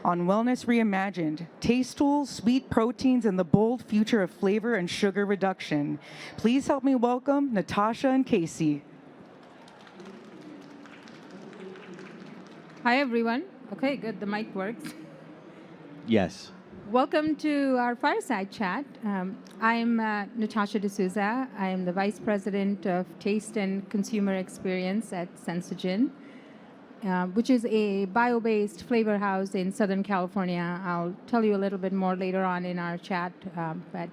on Wellness Reimagined, taste tools, sweet proteins, and the bold future of flavor and sugar reduction. Please help me welcome Natasha and Casey. Hi, everyone. Okay, good. The mic works. Yes. Welcome to our fireside chat. I'm Natasha Dsouza. I am the Vice President of Taste and Consumer Experience at Sensegen, which is a bio-based flavor house in Southern California. I'll tell you a little bit more later on in our chat. But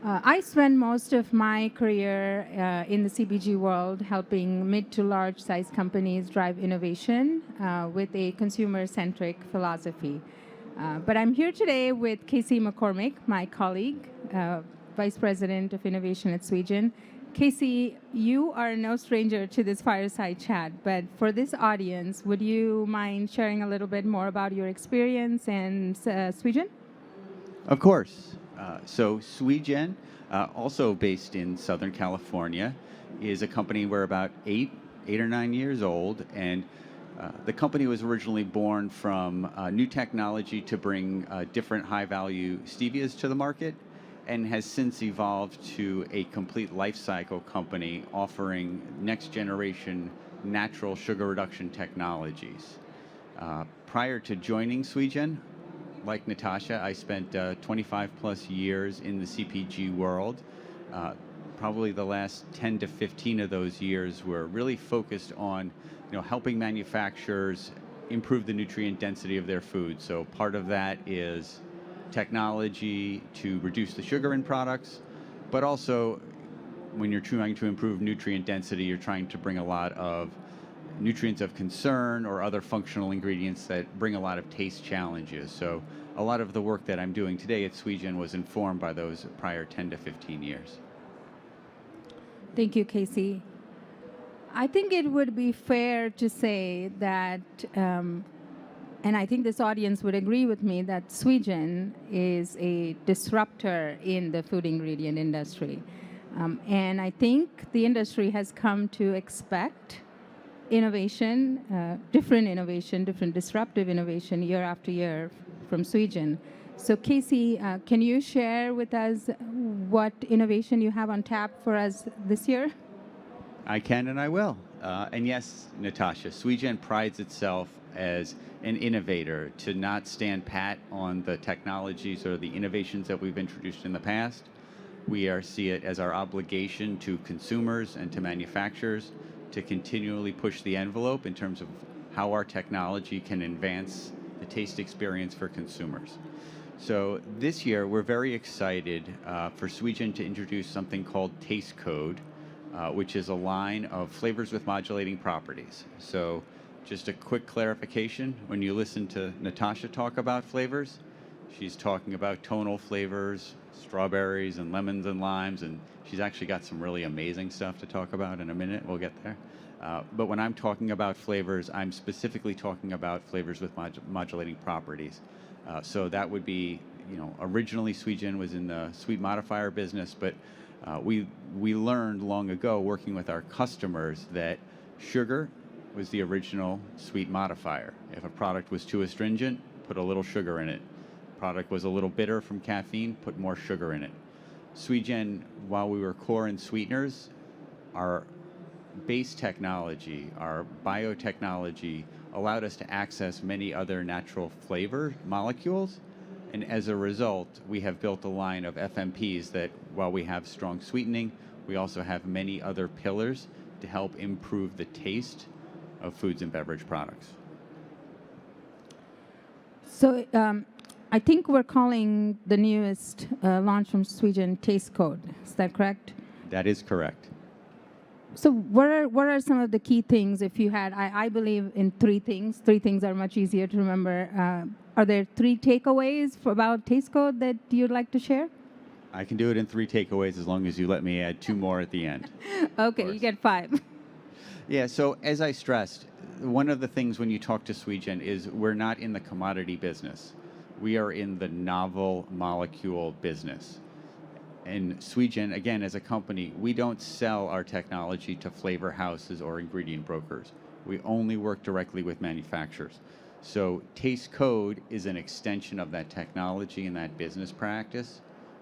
I spent most of my career in the CPG world helping mid to large size companies drive innovation with a consumer-centric philosophy. But I'm here today with Casey McCormick, my colleague, Vice President of Innovation at Sweegen. Casey, you are no stranger to this fireside chat, but for this audience, would you mind sharing a little bit more about your experience and Sweegen? Of course. So Sweegen, also based in Southern California, is a company we're about eight or 9 years old, and the company was originally born from new technology to bring different high-value stevias to the market, and has since evolved to a complete life cycle company offering next-generation natural sugar reduction technologies. Prior to joining Sweegen, like Natasha, I spent 25 plus years in the CPG world. Probably the last 10 to 15 of those years were really focused on helping manufacturers improve the nutrient density of their food. So part of that is technology to reduce the sugar in products, but also when you're trying to improve nutrient density, you're trying to bring a lot of nutrients of concern or other functional ingredients that bring a lot of taste challenges. So a lot of the work that I'm doing today at Sweegen was informed by those prior 10 to 15 years. Thank you, Casey. I think it would be fair to say that, and I think this audience would agree with me, that Sweegen is a disruptor in the food ingredient industry. And I think the industry has come to expect innovation, different disruptive innovation year after year from Sweegen. So Casey, can you share with us what innovation you have on tap for us this year? I can and I will. And yes, Natasha, Sweegen prides itself as an innovator to not stand pat on the technologies or the innovations that we've introduced in the past. We see it as our obligation to consumers and to manufacturers to continually push the envelope in terms of how our technology can advance the taste experience for consumers. So this year, we're very excited for Sweegen to introduce something called Taste Code, which is a line of flavors with modulating properties. So just a quick clarification, when you listen to Natasha talk about flavors, she's talking about tonal flavors, strawberries and lemons and limes, and she's actually got some really amazing stuff to talk about in a minute. We'll get there. But when I'm talking about flavors, I'm specifically talking about flavors with modulating properties. So that would be, originally Sweegen was in the sweet modifier business, but we learned long ago working with our customers that sugar was the original sweet modifier. If a product was too astringent, put a little sugar in it. Product was a little bitter from caffeine, put more sugar in it. Sweegen, while we were core in sweeteners, our base technology, our biotechnology, allowed us to access many other natural flavor molecules. And as a result, we have built a line of FMPs that, while we have strong sweetening, we also have many other pillars to help improve the taste of foods and beverage products. So I think we're calling the newest launch from Sweegen Taste Code. Is that correct? That is correct. So what are some of the key things, if you had, I believe in three things. Three things are much easier to remember. Are there three takeaways about Taste Code that you'd like to share? I can do it in three takeaways as long as you let me add two more at the end. Okay, you get five. Yeah, so as I stressed, one of the things when you talk to Sweegen is we're not in the commodity business. We are in the novel molecule business. And Sweegen, again, as a company, we don't sell our technology to flavor houses or ingredient brokers. We only work directly with manufacturers. So Taste Code is an extension of that technology and that business practice,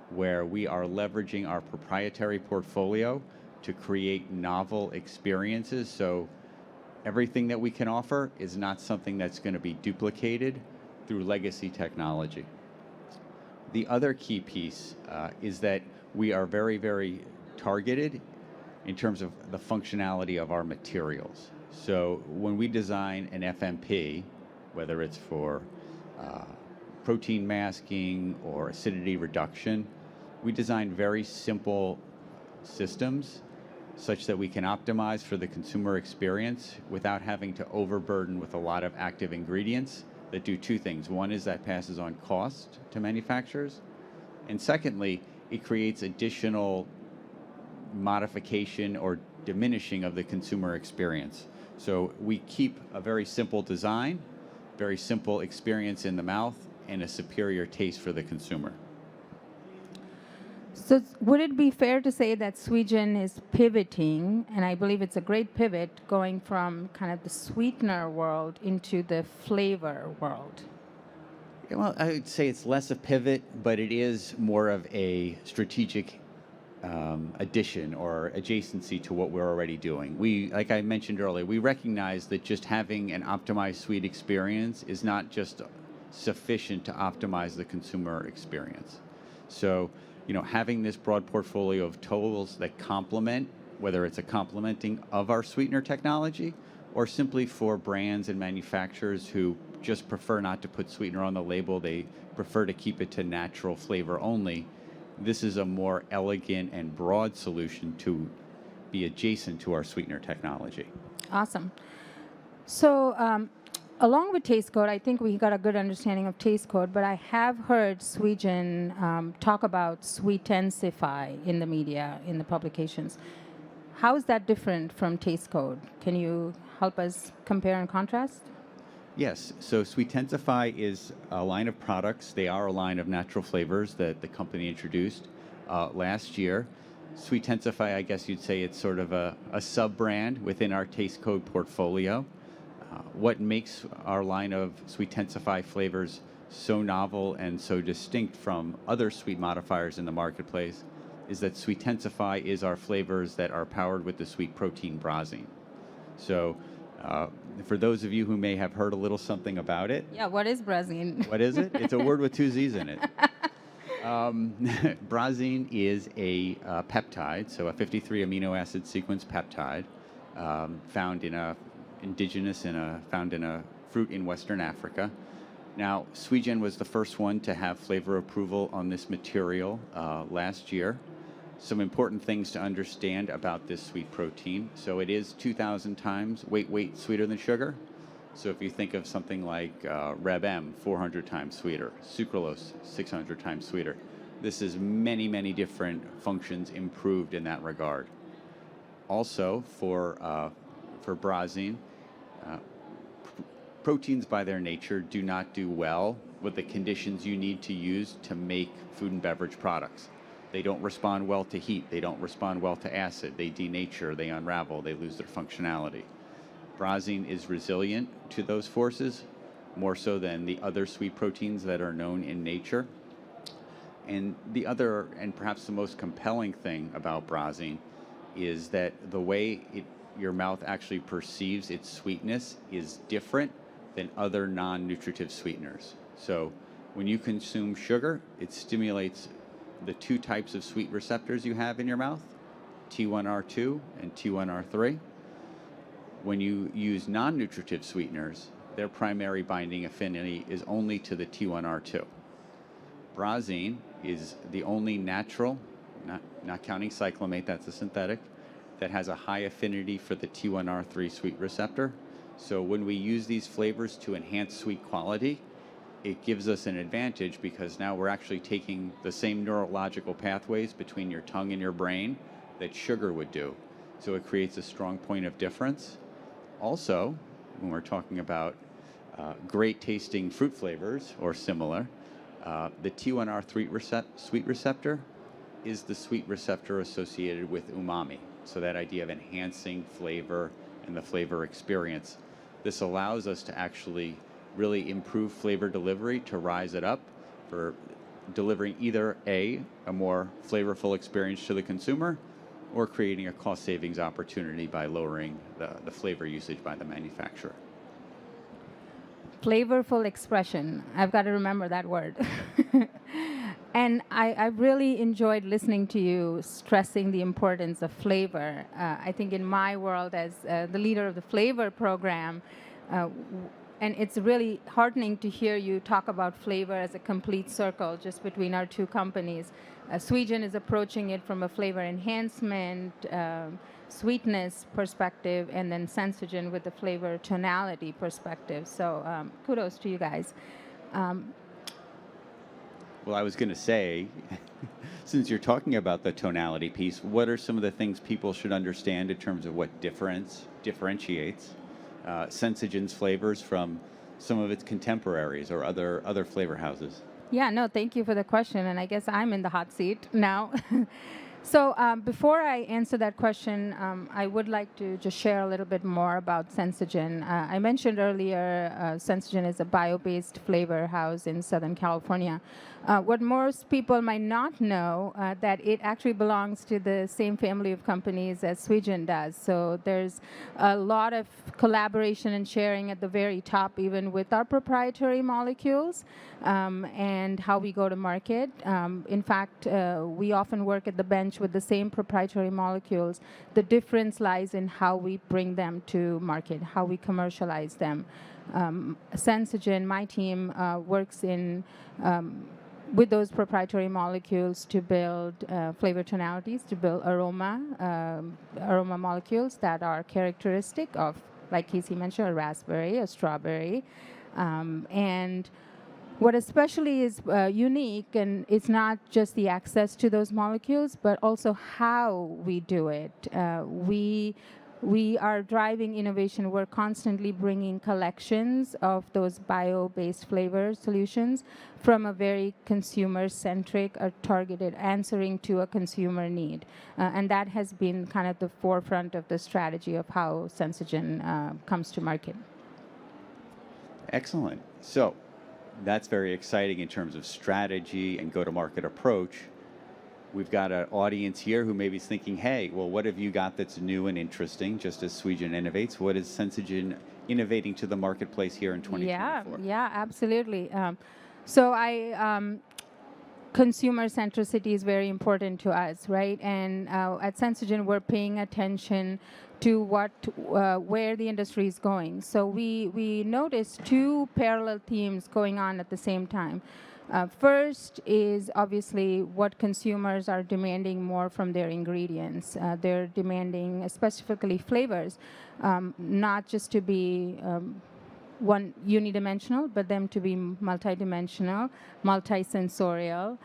where we are leveraging our proprietary portfolio to create novel experiences. So everything that we can offer is not something that's going to be duplicated through legacy technology. The other key piece is that we are very, very targeted in terms of the functionality of our materials. So when we design an FMP, whether it's for protein masking or acidity reduction, we design very simple systems such that we can optimize for the consumer experience without having to overburden with a lot of active ingredients that do two things. One is that passes on cost to manufacturers, and secondly, it creates additional modification or diminishing of the consumer experience. So we keep a very simple design, very simple experience in the mouth, and a superior taste for the consumer. So would it be fair to say that Sweegen is pivoting, and I believe it's a great pivot, going from kind of the sweetener world into the flavor world? Yeah, well, I would say it's less a pivot, but it is more of a strategic addition or adjacency to what we're already doing. We, like I mentioned earlier, we recognize that just having an optimized sweet experience is not just sufficient to optimize the consumer experience. So, having this broad portfolio of tools that complement, whether it's a complementing of our sweetener technology or simply for brands and manufacturers who just prefer not to put sweetener on the label, they prefer to keep it to natural flavor only, this is a more elegant and broad solution to be adjacent to our sweetener technology. Awesome. So along with Taste Code, I think we got a good understanding of Taste Code, but I have heard Sweegen talk about Sweetensify in the media, in the publications. How is that different from Taste Code? Can you help us compare and contrast? Yes, so Sweetensify is a line of products. They are a line of natural flavors that the company introduced last year. Sweetensify, I guess you'd say it's sort of a sub-brand within our Taste Code portfolio. What makes our line of Sweetensify flavors so novel and so distinct from other sweet modifiers in the marketplace is that Sweetensify is our flavors that are powered with the sweet protein brazine. So for those of you who may have heard a little something about it. Yeah, what is brazine? What is it? It's a word with two Z's in it. Brazine is a peptide, so a 53 amino acid sequence peptide found in a fruit in Western Africa. Now, Sweegen was the first one to have flavor approval on this material last year. Some important things to understand about this sweet protein. So it is 2,000 times weight sweeter than sugar. So if you think of something like Reb M, 400 times sweeter, sucralose, 600 times sweeter, this is many, many different functions improved in that regard. Also, for brazine, proteins by their nature do not do well with the conditions you need to use to make food and beverage products. They don't respond well to heat. They don't respond well to acid. They denature, they unravel, they lose their functionality. Brazine is resilient to those forces, more so than the other sweet proteins that are known in nature. And the other, and perhaps the most compelling thing about brazine is that the way your mouth actually perceives its sweetness is different than other non-nutritive sweeteners. So when you consume sugar, it stimulates the two types of sweet receptors you have in your mouth, T1R2 and T1R3. When you use non-nutritive sweeteners, their primary binding affinity is only to the T1R2. Brazine is the only natural, not counting cyclamate, that's a synthetic, that has a high affinity for the T1R3 sweet receptor. So when we use these flavors to enhance sweet quality, it gives us an advantage because now we're actually taking the same neurological pathways between your tongue and your brain that sugar would do. So it creates a strong point of difference. Also, when we're talking about great tasting fruit flavors or similar, the T1R3 sweet receptor is the sweet receptor associated with umami. So that idea of enhancing flavor and the flavor experience. This allows us to actually really improve flavor delivery to rise it up for delivering either a more flavorful experience to the consumer or creating a cost savings opportunity by lowering the flavor usage by the manufacturer. Flavorful expression. I've got to remember that word. And I really enjoyed listening to you stressing the importance of flavor. I think in my world as the leader of the flavor program, and it's really heartening to hear you talk about flavor as a complete circle just between our two companies. Sweegen is approaching it from a flavor enhancement, sweetness perspective, and then Sensegen with the flavor tonality perspective. So kudos to you guys. Well, I was going to say, since you're talking about the tonality piece, what are some of the things people should understand in terms of what differentiates Sensegen's flavors from some of its contemporaries or other flavor houses? Yeah, no, thank you for the question, and I guess I'm in the hot seat now. So before I answer that question, I would like to just share a little bit more about Sensegen. I mentioned earlier Sensegen is a bio-based flavor house in Southern California. What most people might not know, that it actually belongs to the same family of companies as Sweegen does. So there's a lot of collaboration and sharing at the very top, even with our proprietary molecules and how we go to market. In fact, we often work at the bench with the same proprietary molecules. The difference lies in how we bring them to market, how we commercialize them. Sensegen, my team, works in with those proprietary molecules to build flavor tonalities, to build aroma molecules that are characteristic of, like Casey mentioned, a raspberry, a strawberry, and what especially is unique, and it's not just the access to those molecules, but also how we do it. We are driving innovation. We're constantly bringing collections of those bio-based flavor solutions from a very consumer-centric or targeted answering to a consumer need. And that has been kind of the forefront of the strategy of how Sensegen comes to market. Excellent. So that's very exciting in terms of strategy and go-to-market approach. We've got an audience here who maybe is thinking, hey, well, what have you got that's new and interesting, just as Sweegen innovates? What is Sensegen innovating to the marketplace here in 2024? Yeah, absolutely. Consumer centricity is very important to us, right? And at Sensegen, we're paying attention to where the industry is going. So we noticed two parallel themes going on at the same time. First is obviously what consumers are demanding more from their ingredients. They're demanding specifically flavors, not just to be one unidimensional, but them to be multidimensional, multisensorial,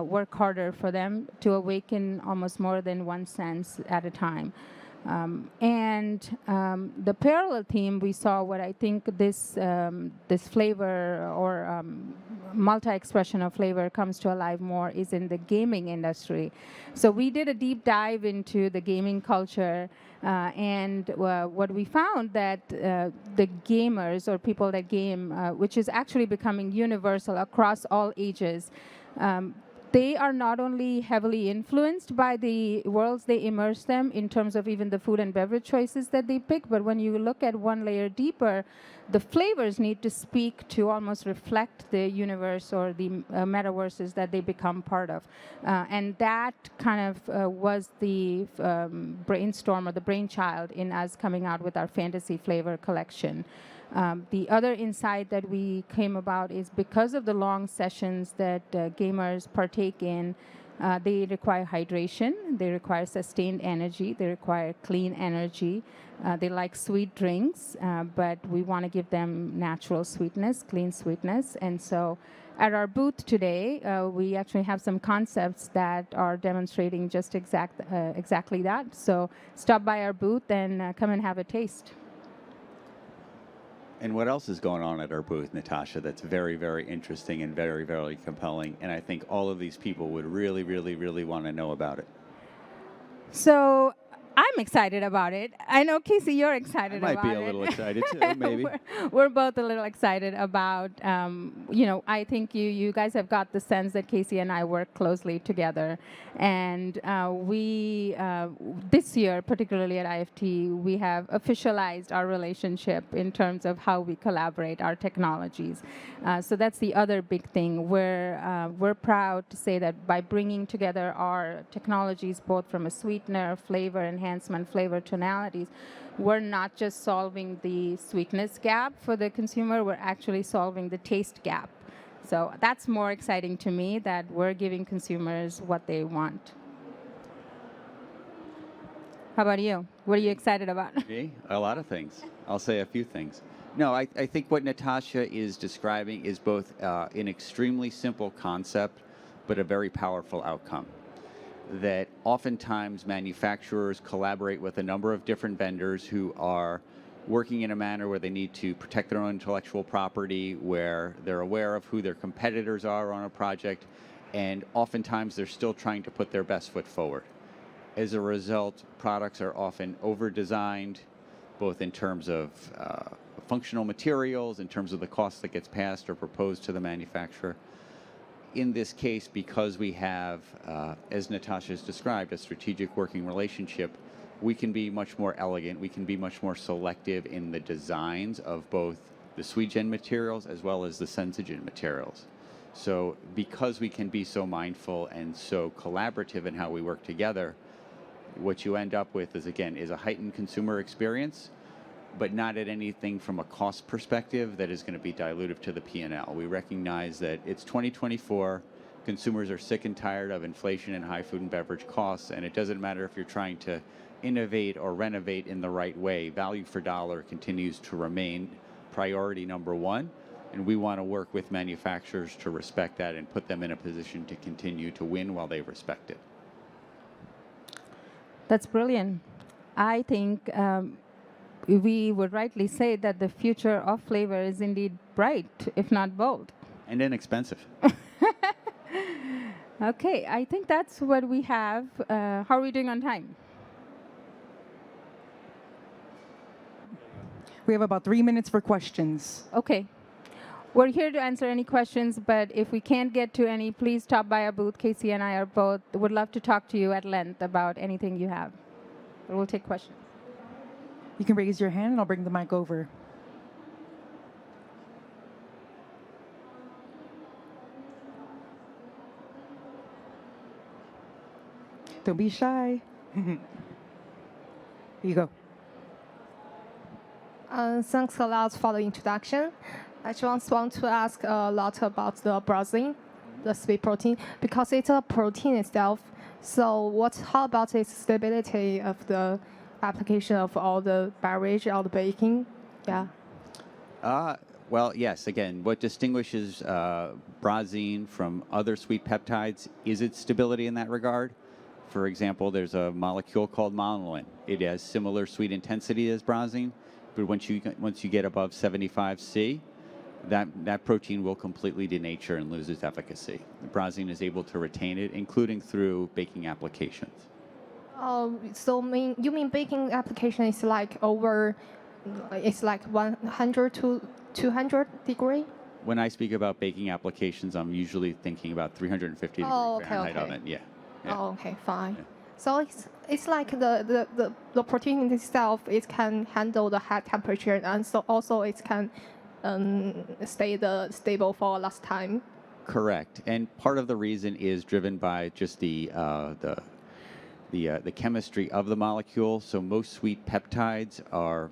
work harder for them to awaken almost more than one sense at a time. The parallel theme we saw, what I think this flavor or multi-expression of flavor comes to alive more is in the gaming industry. So we did a deep dive into the gaming culture, and what we found that the gamers or people that game, which is actually becoming universal across all ages, they are not only heavily influenced by the worlds they immerse them in terms of even the food and beverage choices that they pick, but when you look at one layer deeper, the flavors need to speak to almost reflect the universe or the metaverses that they become part of. And that kind of was the brainstorm or the brainchild in us coming out with our fantasy flavor collection. The other insight that we came about is because of the long sessions that gamers partake in, they require hydration, they require sustained energy, they require clean energy. They like sweet drinks, but we want to give them natural sweetness, clean sweetness. And so at our booth today, we actually have some concepts that are demonstrating just exactly that. So stop by our booth and come and have a taste. And what else is going on at our booth, Natasha, that's very, very interesting and very, very compelling? And I think all of these people would really, really, really want to know about it. So I'm I'm excited about it. I know, Casey, you're excited about it. I might be a little excited too, maybe. We're both a little excited about, I think you guys have got the sense that Casey and I work closely together. And we, this year, particularly at IFT, we have officialized our relationship in terms of how we collaborate our technologies. So that's the other big thing. We're proud to say that by bringing together our technologies, both from a sweetener, flavor enhancement, flavor tonalities, we're not just solving the sweetness gap for the consumer, we're actually solving the taste gap. So that's more exciting to me, that we're giving consumers what they want. How about you? What are you excited about? Me? A lot of things. I'll say a few things. No, I think what Natasha is describing is both an extremely simple concept, but a very powerful outcome. That oftentimes manufacturers collaborate with a number of different vendors who are working in a manner where they need to protect their own intellectual property, where they're aware of who their competitors are on a project, and oftentimes they're still trying to put their best foot forward. As a result, products are often over-designed, both in terms of functional materials, in terms of the cost that gets passed or proposed to the manufacturer. In this case, because we have, as Natasha has described, a strategic working relationship, we can be much more elegant, we can be much more selective in the designs of both the Sweegen materials as well as the Sensegen materials. So because we can be so mindful and so collaborative in how we work together, what you end up with is, again, is a heightened consumer experience, but not at anything from a cost perspective that is going to be dilutive to the P&L. We recognize that it's 2024, consumers are sick and tired of inflation and high food and beverage costs, and it doesn't matter if you're trying to innovate or renovate in the right way. Value for dollar continues to remain priority number one, and we want to work with manufacturers to respect that and put them in a position to continue to win while they respect it. That's brilliant. I think we would rightly say that the future of flavor is indeed bright, if not bold. And inexpensive. Okay, I think that's what we have. How are we doing on time? We have about 3 minutes for questions. Okay. We're here to answer any questions, but if we can't get to any, please stop by our booth. Casey and I would love to talk to you at length about anything you have. But we'll take questions. You can raise your hand and I'll bring the mic over. Don't be shy. Here you go. Thanks a lot for the introduction. I just want to ask a lot about the browsing, the sweet protein, because it's a protein itself. So how about its stability of the application of all the beverage, all the baking? Yeah. Well, yes. Again, what distinguishes brazine from other sweet peptides is its stability in that regard. For example, there's a molecule called monoline. It has similar sweet intensity as brazine, but once you get above 75 C, that protein will completely denature and lose its efficacy. Brazine is able to retain it, including through baking applications. You mean baking application is like it's like 100 to 200 degree? When I speak about baking applications, I'm usually thinking about 350 degrees Fahrenheit oven. Yeah. Oh, okay, fine. Yeah. So it's like the protein itself, it can handle the high temperature, and so also it can stay stable for a last time. Correct, and part of the reason is driven by just the chemistry of the molecule. So most sweet peptides are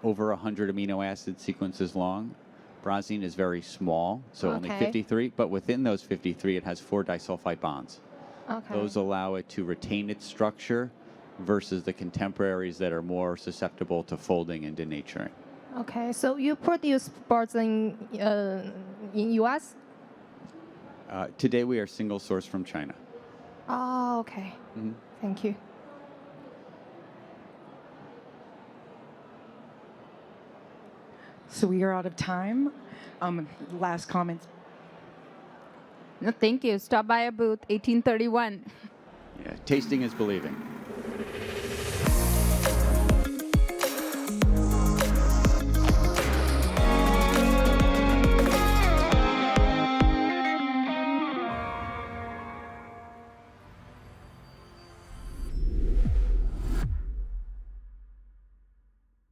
over 100 amino acid sequences long. Brazine is very small, so only 53, but within those 53, it has 4 disulfide bonds. Okay. Those allow it to retain its structure versus the contemporaries that are more susceptible to folding and denaturing. Okay, so you produce brazine in US? Today we are single source from China. Oh, okay. Mm-hmm. Thank you. So we are out of time. Last comments. No, thank you. Stop by our booth, 1831. Yeah, tasting is believing.